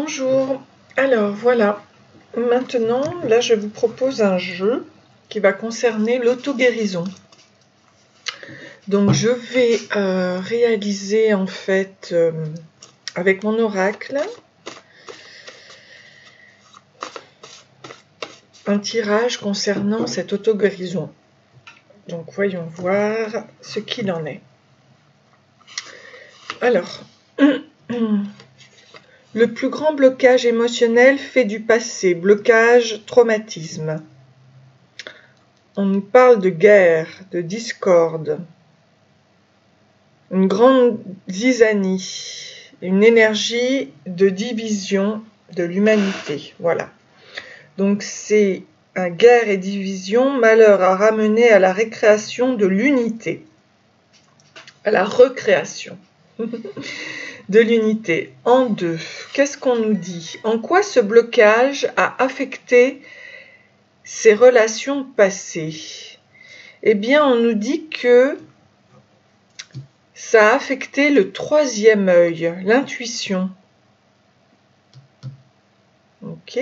Bonjour, alors voilà, maintenant là je vous propose un jeu qui va concerner l'auto-guérison. Donc je vais réaliser en fait avec mon oracle un tirage concernant cette auto-guérison. Donc voyons voir ce qu'il en est. Alors, le plus grand blocage émotionnel fait du passé, blocage, traumatisme. On nous parle de guerre, de discorde, une grande zizanie, une énergie de division de l'humanité. Voilà. Donc c'est un guerre et division, malheur à ramener à la récréation de l'unité, à la recréation de l'unité en deux. Qu'est-ce qu'on nous dit? En quoi ce blocage a affecté ces relations passées? Eh bien, on nous dit que ça a affecté le troisième œil, l'intuition. Ok.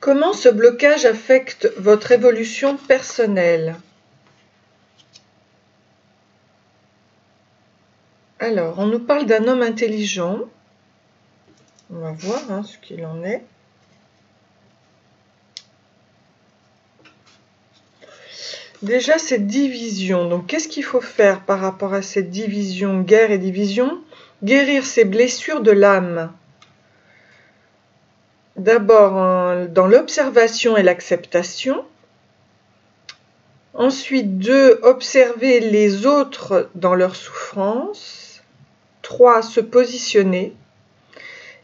Comment ce blocage affecte votre évolution personnelle? Alors, on nous parle d'un homme intelligent. On va voir ce qu'il en est. Déjà, cette division. Donc, qu'est-ce qu'il faut faire par rapport à cette division, guerre et division? Guérir ses blessures de l'âme. D'abord, dans l'observation et l'acceptation. Ensuite, 2, observer les autres dans leur souffrance. 3, se positionner.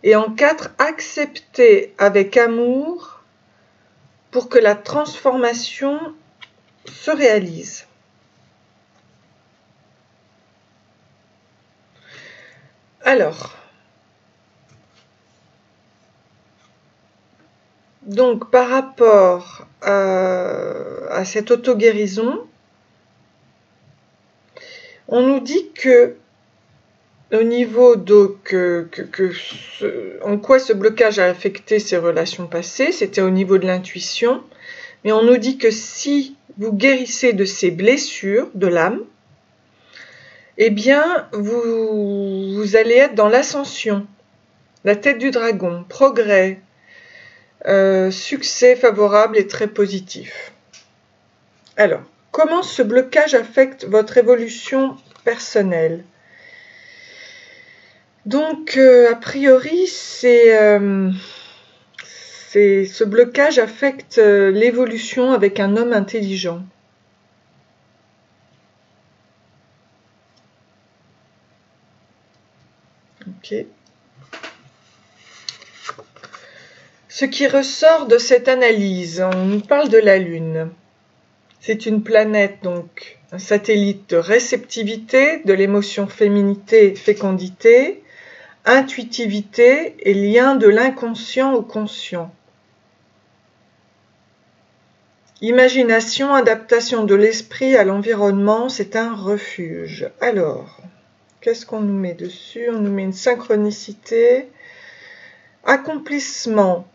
Et en 4, accepter avec amour pour que la transformation se réalise. Alors, donc par rapport à cette auto-guérison, on nous dit que au niveau en quoi ce blocage a affecté ces relations passées, c'était au niveau de l'intuition, mais on nous dit que si vous guérissez de ces blessures de l'âme, eh bien vous allez être dans l'ascension, la tête du dragon, progrès, succès favorable et très positif. Alors, comment ce blocage affecte votre évolution personnelle? Donc, a priori, ce blocage affecte l'évolution avec un homme intelligent. Ok. Ce qui ressort de cette analyse, on nous parle de la Lune. C'est une planète, donc un satellite de réceptivité, de l'émotion féminité, fécondité, intuitivité et lien de l'inconscient au conscient. Imagination, adaptation de l'esprit à l'environnement, c'est un refuge. Alors, qu'est-ce qu'on nous met dessus? On nous met une synchronicité, accomplissement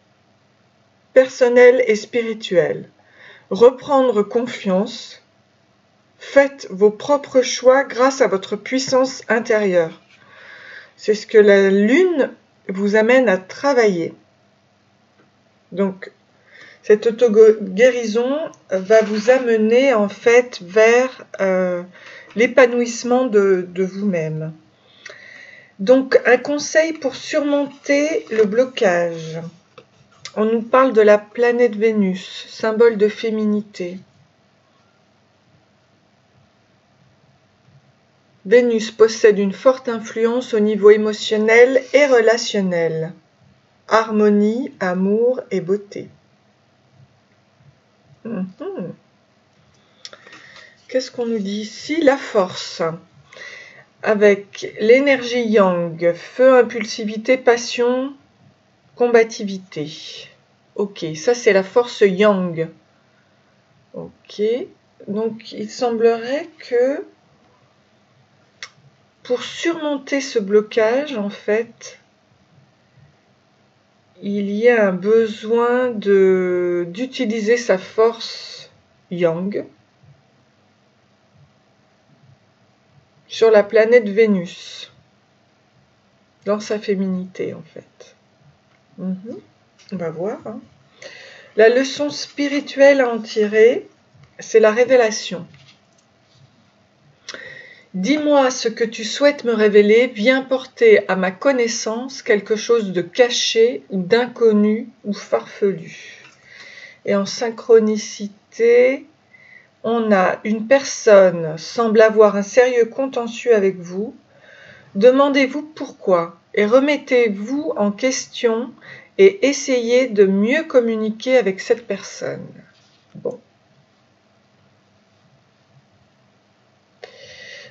personnel et spirituel, reprendre confiance, faites vos propres choix grâce à votre puissance intérieure. C'est ce que la Lune vous amène à travailler. Donc, cette auto-guérison va vous amener en fait vers l'épanouissement de vous-même. Donc, un conseil pour surmonter le blocage. On nous parle de la planète Vénus, symbole de féminité. Vénus possède une forte influence au niveau émotionnel et relationnel. Harmonie, amour et beauté. Qu'est-ce qu'on nous dit ici? La force. Avec l'énergie yang, feu, impulsivité, passion, combativité. Ok, ça c'est la force yang. Ok, donc il semblerait que pour surmonter ce blocage, en fait, il y a un besoin d'utiliser sa force yang sur la planète Vénus, dans sa féminité, en fait. On va voir. Hein. La leçon spirituelle à en tirer, c'est la révélation. Dis-moi ce que tu souhaites me révéler, viens porter à ma connaissance quelque chose de caché ou d'inconnu ou farfelu. Et en synchronicité, on a une personne semble avoir un sérieux contentieux avec vous. Demandez-vous pourquoi et remettez-vous en question et essayez de mieux communiquer avec cette personne. Bon.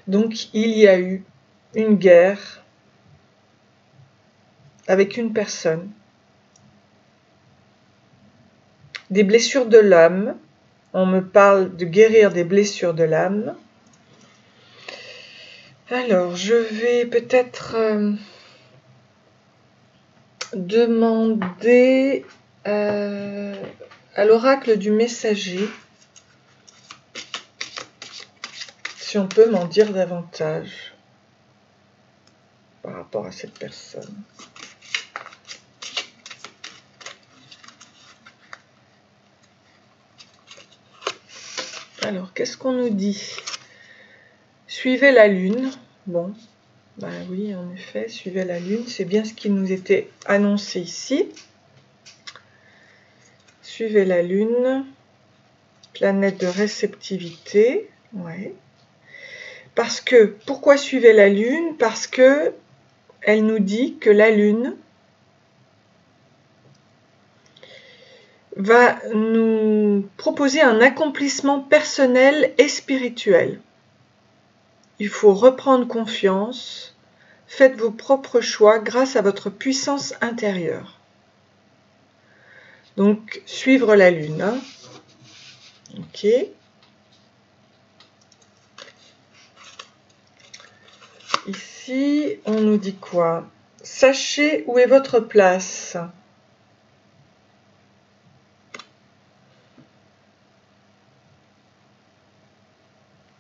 Donc, il y a eu une guerre avec une personne, des blessures de l'âme. On me parle de guérir des blessures de l'âme. Alors, je vais peut-être demander à l'oracle du messager si on peut m'en dire davantage par rapport à cette personne. Alors, qu'est-ce qu'on nous dit? Suivez la lune. Bon, bah oui, en effet, suivez la lune. C'est bien ce qui nous était annoncé ici. Suivez la lune. Planète de réceptivité. Ouais. Parce que, pourquoi suivez la lune? Parce que elle nous dit que la lune va nous proposer un accomplissement personnel et spirituel. Il faut reprendre confiance, faites vos propres choix grâce à votre puissance intérieure. Donc, suivre la lune. Hein. Ok. Ici, on nous dit quoi? Sachez où est votre place.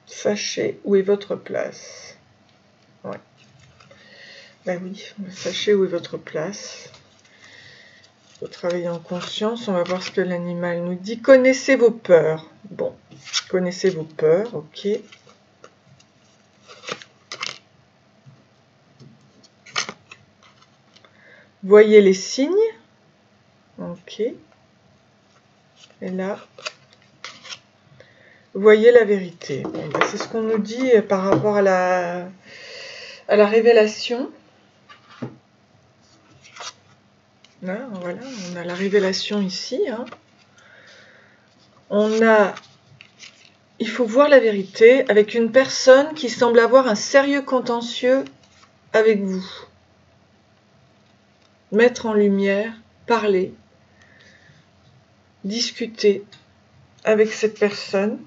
Sachez où est votre place. Ouais. Ben oui, sachez où est votre place. Il faut travailler en conscience. On va voir ce que l'animal nous dit. Connaissez vos peurs. Bon, connaissez vos peurs, ok. Voyez les signes. Ok. Et là, voyez la vérité. Bon, ben, c'est ce qu'on nous dit par rapport à la révélation. Là, voilà, on a la révélation ici. Hein. Il faut voir la vérité avec une personne qui semble avoir un sérieux contentieux avec vous. Mettre en lumière, parler, discuter avec cette personne.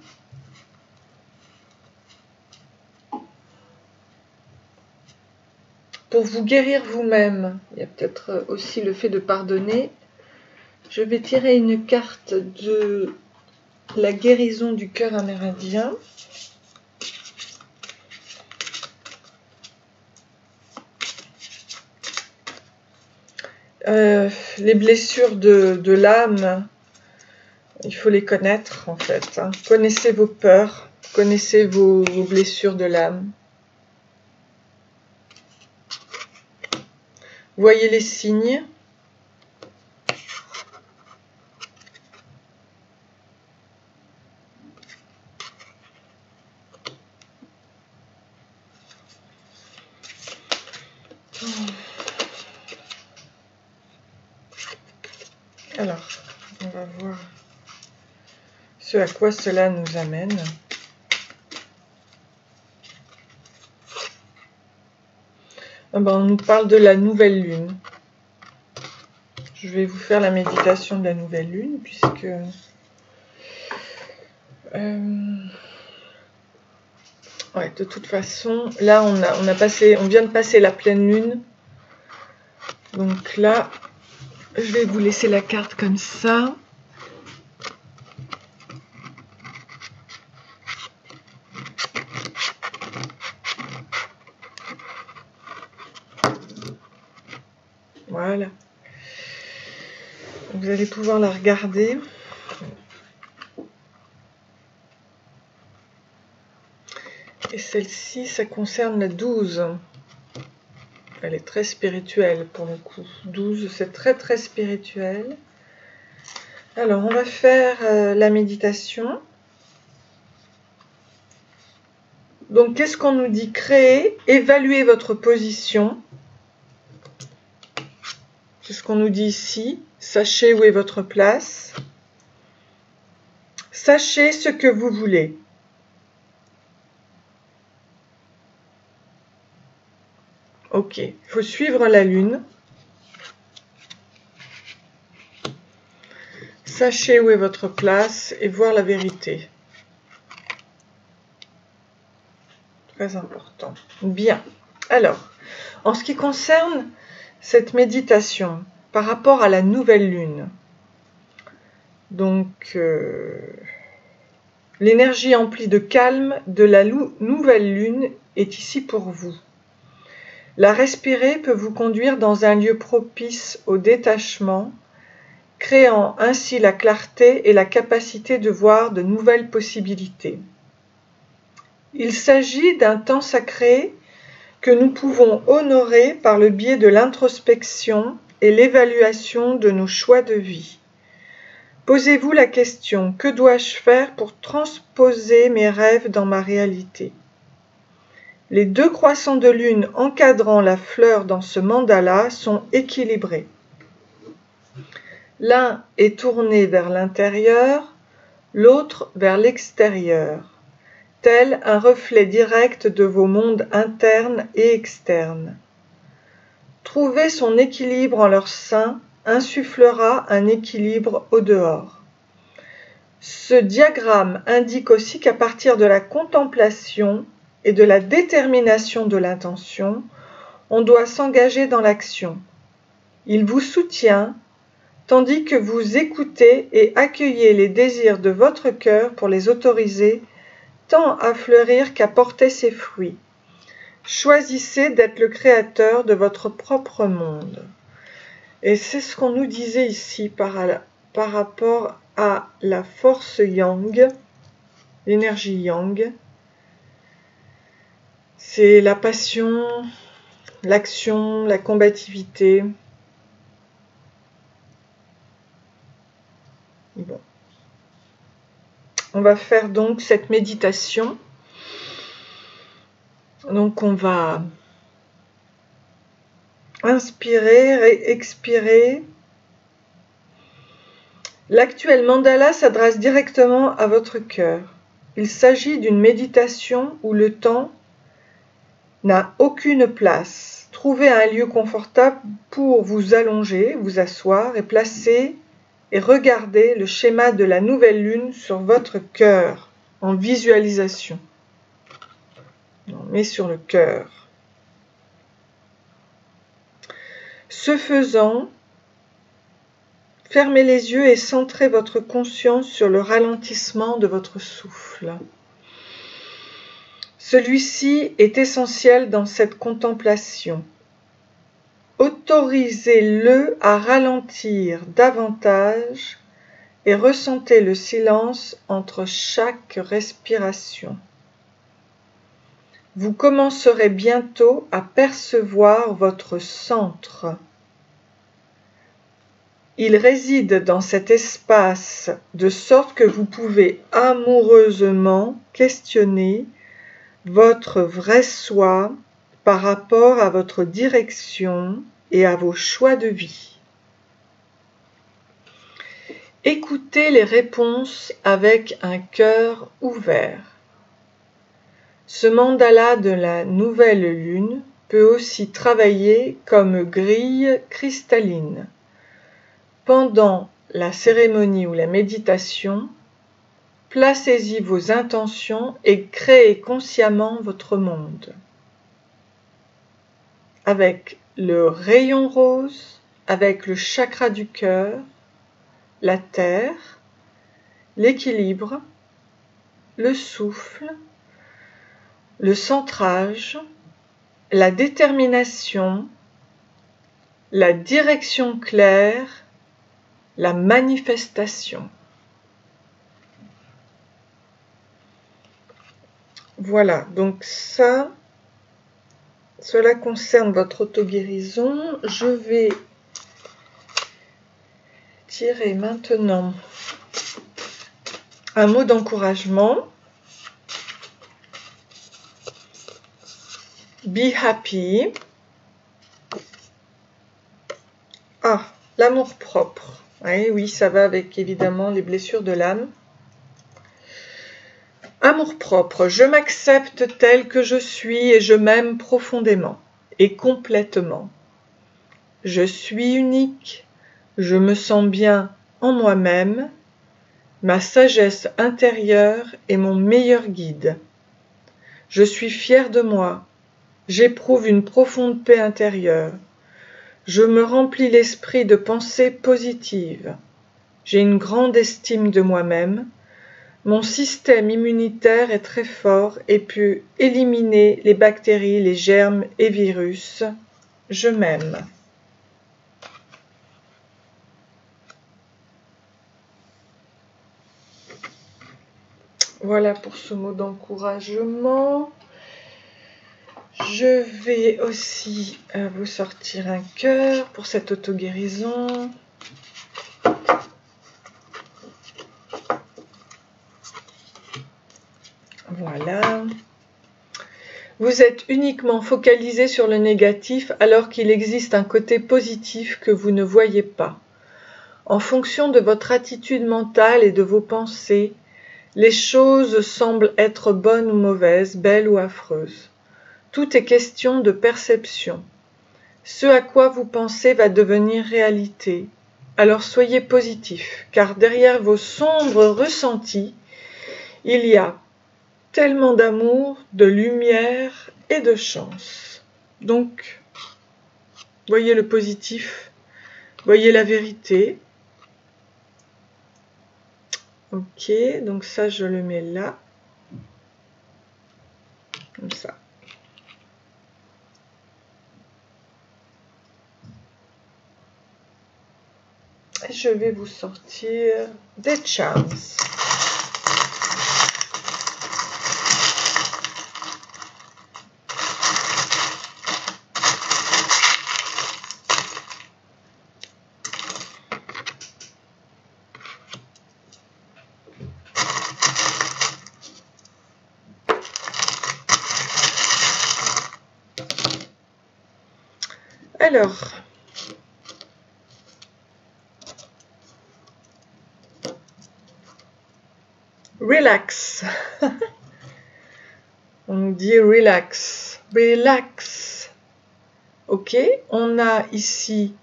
Pour vous guérir vous-même, il y a peut-être aussi le fait de pardonner. Je vais tirer une carte de la guérison du cœur amérindien. Les blessures de l'âme, il faut les connaître en fait. Hein. Connaissez vos peurs, connaissez vos blessures de l'âme. Voyez les signes. Alors, on va voir ce à quoi cela nous amène. Ah ben, on nous parle de la nouvelle lune. Je vais vous faire la méditation de la nouvelle lune, puisque Ouais, de toute façon, là on vient de passer la pleine lune. Donc là, je vais vous laisser la carte comme ça. Voilà. Vous allez pouvoir la regarder. Et celle-ci, ça concerne la 12. Elle est très spirituelle pour le coup. 12, c'est très très spirituel. Alors, on va faire la méditation. Donc, qu'est-ce qu'on nous dit? Créer, évaluer votre position. C'est ce qu'on nous dit ici. Sachez où est votre place. Sachez ce que vous voulez. Ok, il faut suivre la lune. Sachez où est votre place et voir la vérité. Très important. Bien. Alors, en ce qui concerne cette méditation par rapport à la nouvelle lune, donc l'énergie emplie de calme de la nouvelle lune est ici pour vous. La respirer peut vous conduire dans un lieu propice au détachement, créant ainsi la clarté et la capacité de voir de nouvelles possibilités. Il s'agit d'un temps sacré que nous pouvons honorer par le biais de l'introspection et l'évaluation de nos choix de vie. Posez-vous la question: que dois-je faire pour transposer mes rêves dans ma réalité? Les 2 croissants de lune encadrant la fleur dans ce mandala sont équilibrés. L'un est tourné vers l'intérieur, l'autre vers l'extérieur, tel un reflet direct de vos mondes internes et externes. Trouver son équilibre en leur sein insufflera un équilibre au dehors. Ce diagramme indique aussi qu'à partir de la contemplation et de la détermination de l'intention, on doit s'engager dans l'action. Il vous soutient, tandis que vous écoutez et accueillez les désirs de votre cœur pour les autoriser tant à fleurir qu'à porter ses fruits. Choisissez d'être le créateur de votre propre monde. Et c'est ce qu'on nous disait ici par rapport à la force yang, l'énergie yang. C'est la passion, l'action, la combativité. Bon. On va faire donc cette méditation. Donc on va inspirer et expirer. L'actuel mandala s'adresse directement à votre cœur. Il s'agit d'une méditation où le temps n'a aucune place. Trouvez un lieu confortable pour vous allonger, vous asseoir et placer et regarder le schéma de la nouvelle lune sur votre cœur en visualisation. On met sur le cœur. Ce faisant, fermez les yeux et centrez votre conscience sur le ralentissement de votre souffle. Celui-ci est essentiel dans cette contemplation. Autorisez-le à ralentir davantage et ressentez le silence entre chaque respiration. Vous commencerez bientôt à percevoir votre centre. Il réside dans cet espace de sorte que vous pouvez amoureusement questionner votre vrai soi par rapport à votre direction et à vos choix de vie. Écoutez les réponses avec un cœur ouvert. Ce mandala de la nouvelle lune peut aussi travailler comme grille cristalline. Pendant la cérémonie ou la méditation, placez-y vos intentions et créez consciemment votre monde. Avec le rayon rose, avec le chakra du cœur, la terre, l'équilibre, le souffle, le centrage, la détermination, la direction claire, la manifestation. Voilà, donc cela concerne votre auto-guérison. Je vais tirer maintenant un mot d'encouragement. Be happy. Ah, l'amour-propre. Oui, ça va avec évidemment les blessures de l'âme. Amour-propre, je m'accepte tel que je suis et je m'aime profondément et complètement. Je suis unique, je me sens bien en moi-même, ma sagesse intérieure est mon meilleur guide. Je suis fière de moi, j'éprouve une profonde paix intérieure. Je me remplis l'esprit de pensées positives. J'ai une grande estime de moi-même. Mon système immunitaire est très fort et peut éliminer les bactéries, les germes et virus. Je m'aime. Voilà pour ce mot d'encouragement. Je vais aussi vous sortir un cœur pour cette auto-guérison. Voilà. Vous êtes uniquement focalisé sur le négatif alors qu'il existe un côté positif que vous ne voyez pas. En fonction de votre attitude mentale et de vos pensées, les choses semblent être bonnes ou mauvaises, belles ou affreuses. Tout est question de perception. Ce à quoi vous pensez va devenir réalité. Alors soyez positif, car derrière vos sombres ressentis, il y a tellement d'amour, de lumière et de chance. Donc, voyez le positif, voyez la vérité. Ok, donc ça je le mets là, comme ça. Et je vais vous sortir des charms. Alors, relax. On nous dit relax, relax. Ok, on a ici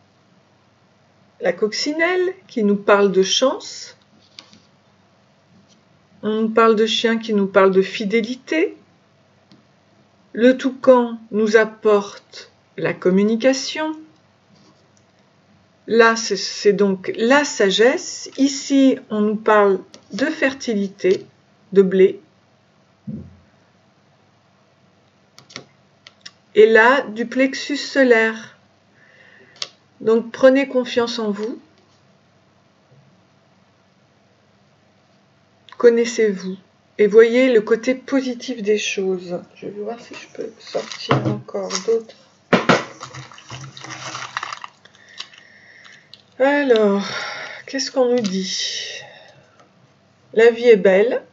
la coccinelle qui nous parle de chance. On nous parle de chien qui nous parle de fidélité. Le toucan nous apporte la communication. Là, c'est donc la sagesse. Ici, on nous parle de fertilité, de blé. Et là, du plexus solaire. Donc, prenez confiance en vous. Connaissez-vous. Et voyez le côté positif des choses. Je vais voir si je peux sortir encore d'autres. Alors, qu'est-ce qu'on nous dit? La vie est belle.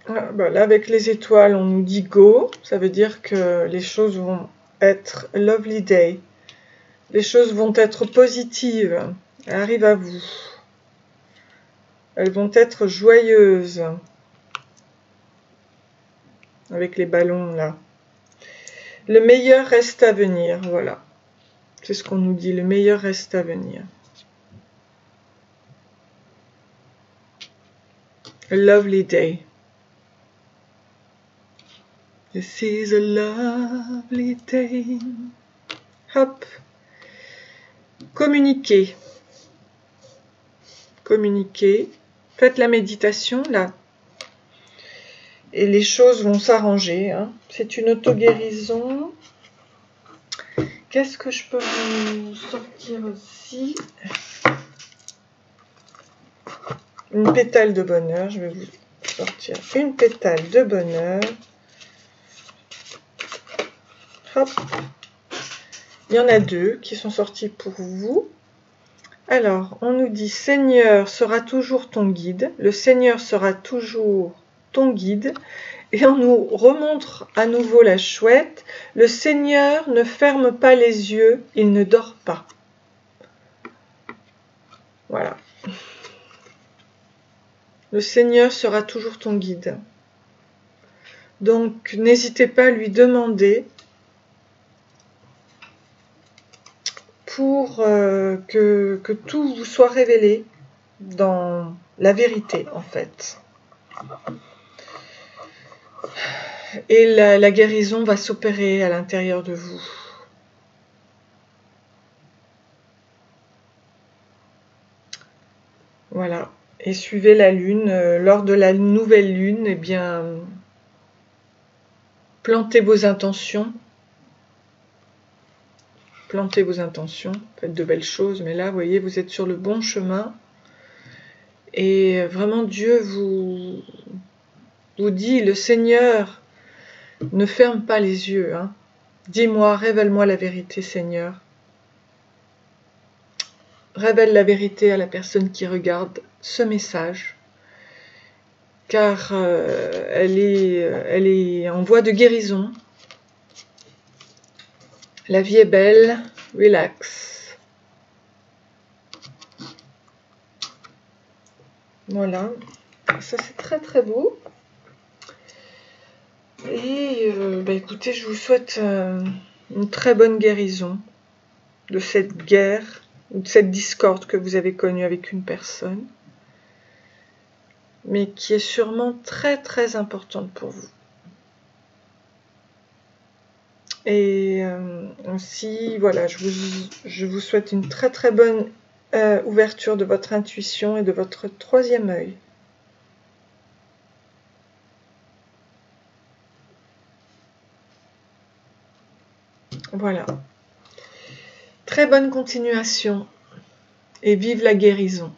Ah, bah là, avec les étoiles, on nous dit go. Ça veut dire que les choses vont être lovely day. Les choses vont être positives. Elles arrivent à vous. Elles vont être joyeuses. Avec les ballons là. Le meilleur reste à venir, voilà. C'est ce qu'on nous dit, le meilleur reste à venir. A lovely day. This is a lovely day. Hop. Communiquez. Communiquez. Faites la méditation là. Et les choses vont s'arranger. Hein. C'est une auto-guérison. Qu'est-ce que je peux vous sortir aussi? Une pétale de bonheur. Je vais vous sortir une pétale de bonheur. Hop. Il y en a deux qui sont sortis pour vous. Alors, on nous dit, Seigneur sera toujours ton guide. Le Seigneur sera toujours ton guide. Et on nous remontre à nouveau la chouette. Le Seigneur ne ferme pas les yeux, il ne dort pas. Voilà. Le Seigneur sera toujours ton guide. Donc, n'hésitez pas à lui demander pour que tout vous soit révélé dans la vérité, en fait. Et la guérison va s'opérer à l'intérieur de vous. Voilà. Et suivez la lune. Lors de la nouvelle lune, eh bien, plantez vos intentions. Plantez vos intentions. Faites de belles choses. Mais là, vous voyez, vous êtes sur le bon chemin. Et vraiment, Dieu vous dit, le Seigneur ne ferme pas les yeux. Hein. Dis-moi, révèle-moi la vérité, Seigneur. Révèle la vérité à la personne qui regarde ce message, car elle est en voie de guérison. La vie est belle, relax. Voilà, ça c'est très très beau. Et écoutez, je vous souhaite une très bonne guérison de cette guerre ou de cette discorde que vous avez connue avec une personne, mais qui est sûrement très très importante pour vous. Et aussi, voilà, je vous souhaite une très très bonne ouverture de votre intuition et de votre troisième œil. Voilà. Très bonne continuation et vive la guérison.